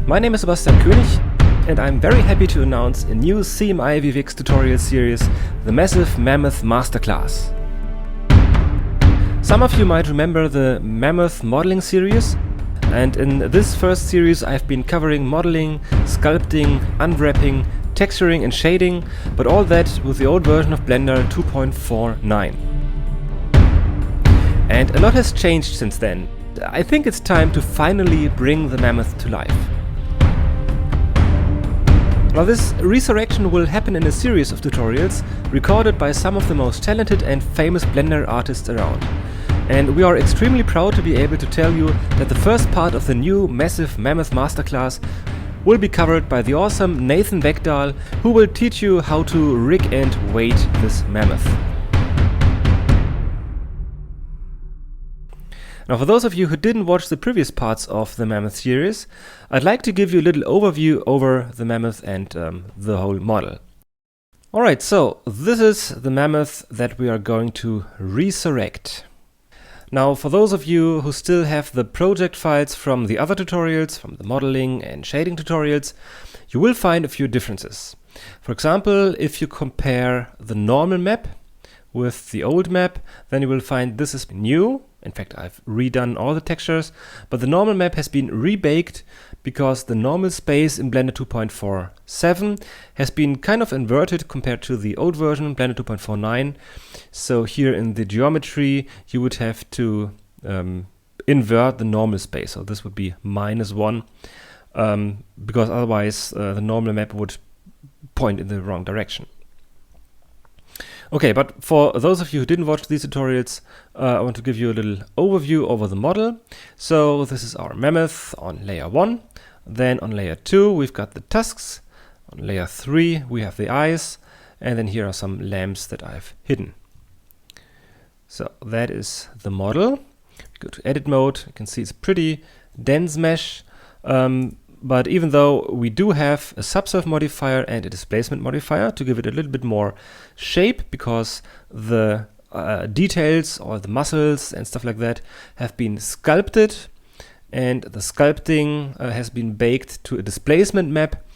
My name is Sebastian König, and I'm very happy to announce a new cmiVFX tutorial series, the Massive Mammoth Masterclass. Some of you might remember the Mammoth modeling series, and in this first series I've been covering modeling, sculpting, unwrapping, texturing and shading, but all that with the old version of Blender 2.49. And a lot has changed since then. I think it's time to finally bring the Mammoth to life. Now this resurrection will happen in a series of tutorials recorded by some of the most talented and famous Blender artists around. And we are extremely proud to be able to tell you that the first part of the new Massive Mammoth Masterclass will be covered by the awesome Nathan Vegdahl, who will teach you how to rig and weight this mammoth. Now, for those of you who didn't watch the previous parts of the Mammoth series, I'd like to give you a little overview over the Mammoth and the whole model. Alright, so this is the Mammoth that we are going to resurrect. Now, for those of you who still have the project files from the other tutorials, from the modeling and shading tutorials, you will find a few differences. For example, if you compare the normal map with the old map, then you will find this is new. In fact, I've redone all the textures, but the normal map has been rebaked because the normal space in Blender 2.47 has been kind of inverted compared to the old version, Blender 2.49. So here in the geometry, you would have to invert the normal space. So this would be -1, because otherwise the normal map would point in the wrong direction. Okay, but for those of you who didn't watch these tutorials, I want to give you a little overview over the model. So this is our mammoth on layer 1. Then on layer 2, we've got the tusks. On layer 3, we have the eyes. And then here are some lamps that I've hidden. So that is the model. Go to edit mode. You can see it's pretty dense mesh. But even though we do have a subsurf modifier and a displacement modifier to give it a little bit more shape, because the details or the muscles and stuff like that have been sculpted, and the sculpting has been baked to a displacement map,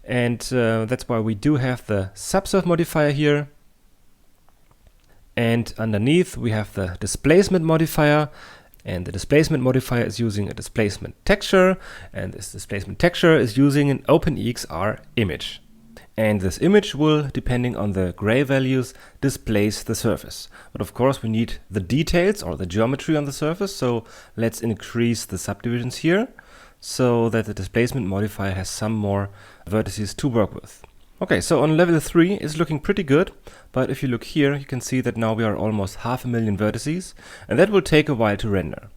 and that's why we do have the subsurf modifier here. And underneath we have the displacement modifier. And the displacement modifier is using a displacement texture, and this displacement texture is using an OpenEXR image. And this image will, depending on the gray values, displace the surface. But of course we need the details or the geometry on the surface, so let's increase the subdivisions here so that the displacement modifier has some more vertices to work with. Okay, so on level 3 it's looking pretty good, but if you look here, you can see that now we are almost 500,000 vertices, and that will take a while to render.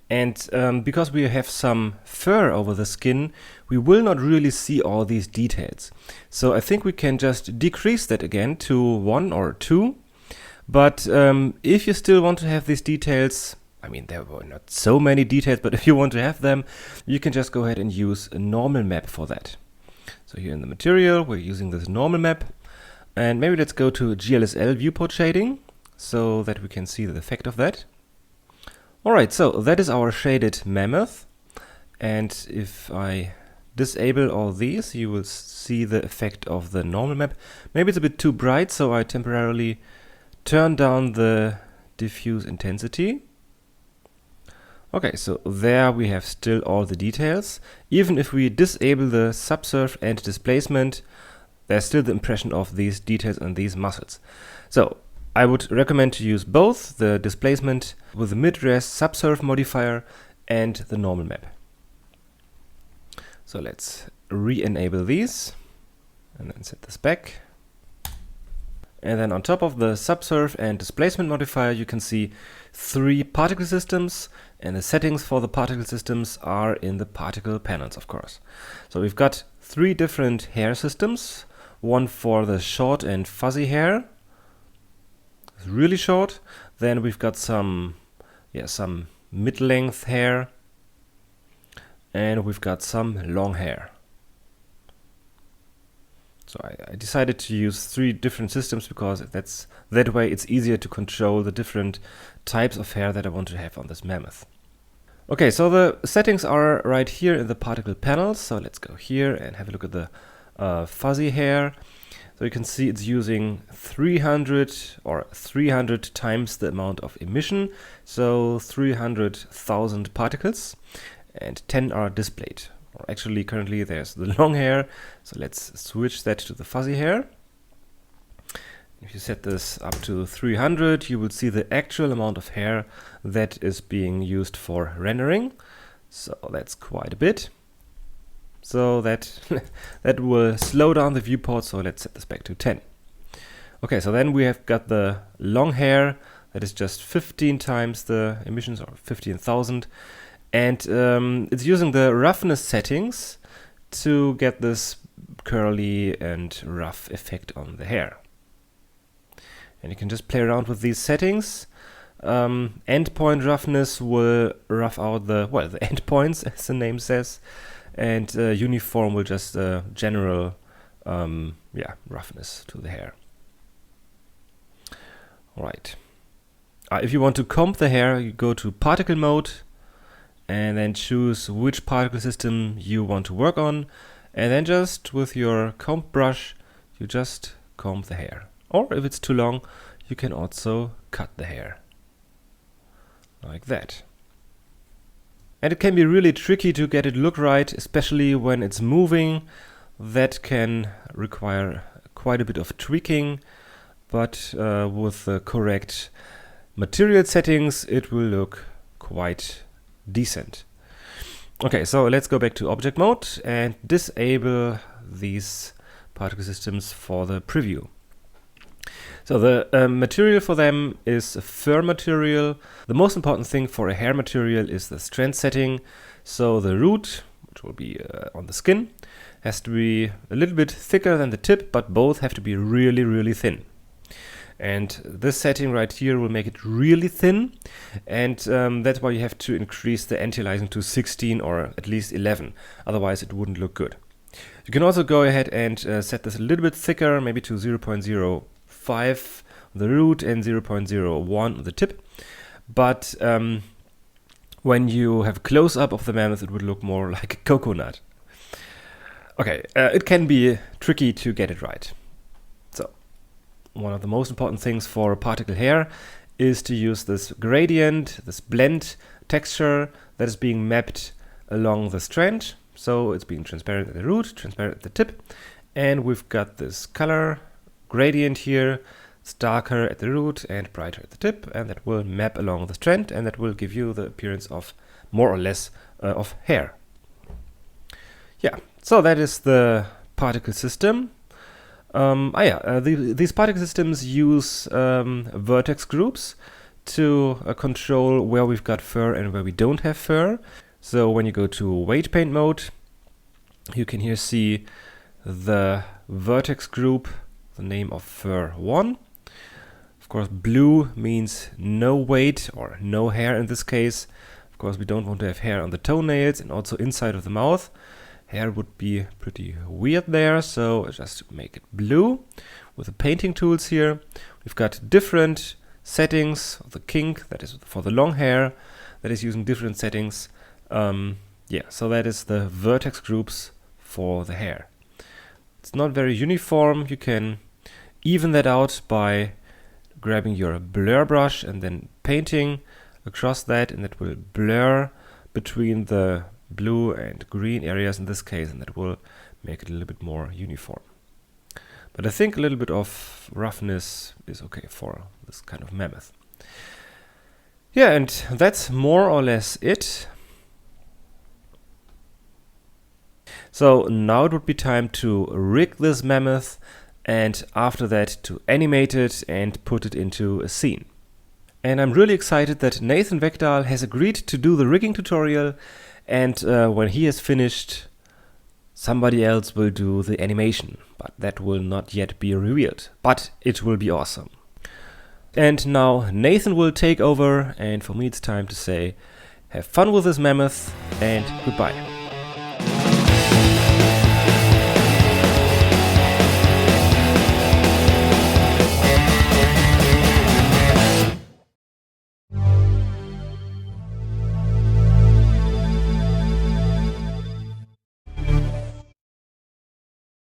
And because we have some fur over the skin, we will not really see all these details. So I think we can just decrease that again to 1 or 2. But if you still want to have these details, I mean, there were not so many details, but if you want to have them, you can just go ahead and use a normal map for that. So here in the material, we're using this normal map, and maybe let's go to GLSL viewport shading so that we can see the effect of that. Alright, so that is our shaded mammoth, and if I disable all these, you will see the effect of the normal map. Maybe it's a bit too bright, so I temporarily turn down the diffuse intensity. Okay, so there we have still all the details. Even if we disable the subsurf and displacement, there's still the impression of these details and these muscles. So I would recommend to use both the displacement with the mid-res subsurf modifier and the normal map. So let's re-enable these and then set this back. And then on top of the subsurf and displacement modifier, you can see 3 particle systems, and the settings for the particle systems are in the particle panels, of course. So we've got 3 different hair systems, one for the short and fuzzy hair, it's really short. Then we've got some mid-length hair, and we've got some long hair. So I decided to use 3 different systems because that way it's easier to control the different types of hair that I want to have on this mammoth. Okay, so the settings are right here in the particle panel. So let's go here and have a look at the fuzzy hair. So you can see it's using 300 or 300 times the amount of emission. So 300,000 particles, and 10 are displayed. Or actually, currently there's the long hair. So let's switch that to the fuzzy hair. If you set this up to 300, you will see the actual amount of hair that is being used for rendering. So that's quite a bit. So that that will slow down the viewport. So let's set this back to 10. Okay, so then we have got the long hair that is just 15 times the emissions, or 15,000. And it's using the roughness settings to get this curly and rough effect on the hair. And you can just play around with these settings. Endpoint roughness will rough out the endpoints, as the name says, and uniform will just general roughness to the hair. All right. If you want to comb the hair, you go to particle mode and then choose which particle system you want to work on, and then just with your comb brush you just comb the hair. Or if it's too long, you can also cut the hair, like that. And it can be really tricky to get it look right, especially when it's moving. That can require quite a bit of tweaking, but with the correct material settings, it will look quite decent. Okay, so let's go back to object mode and disable these particle systems for the preview. So the material for them is a fur material. The most important thing for a hair material is the strength setting. So the root, which will be on the skin, has to be a little bit thicker than the tip, but both have to be really, really thin. And this setting right here will make it really thin, and that's why you have to increase the anti-aliasing to 16 or at least 11. Otherwise it wouldn't look good. You can also go ahead and set this a little bit thicker, maybe to 0.05 on the root and 0.01 on the tip. But when you have a close-up of the mammoth, it would look more like a coconut. Okay, it can be tricky to get it right. So one of the most important things for particle hair is to use this gradient, this blend texture that is being mapped along the strand. So it's being transparent at the root, transparent at the tip, and we've got this color gradient here. It's darker at the root and brighter at the tip, and that will map along the strand, and that will give you the appearance of more or less of hair. Yeah, so that is the particle system. These particle systems use vertex groups to control where we've got fur and where we don't have fur. So when you go to weight paint mode, you can here see the vertex group, the name of fur 1. Of course, blue means no weight or no hair in this case. Of course, we don't want to have hair on the toenails and also inside of the mouth. Hair would be pretty weird there, so just make it blue with the painting tools here. We've got different settings. The kink, that is for the long hair, that is using different settings. So that is the vertex groups for the hair. It's not very uniform. You can even that out by grabbing your blur brush and then painting across that, and that will blur between the blue and green areas in this case, and that will make it a little bit more uniform. But I think a little bit of roughness is okay for this kind of mammoth. Yeah, and that's more or less it. So now it would be time to rig this mammoth, and after that to animate it and put it into a scene. And I'm really excited that Nathan Vegdahl has agreed to do the rigging tutorial, and when he has finished, somebody else will do the animation, but that will not yet be revealed, but it will be awesome. And now Nathan will take over, and for me it's time to say have fun with this mammoth and goodbye.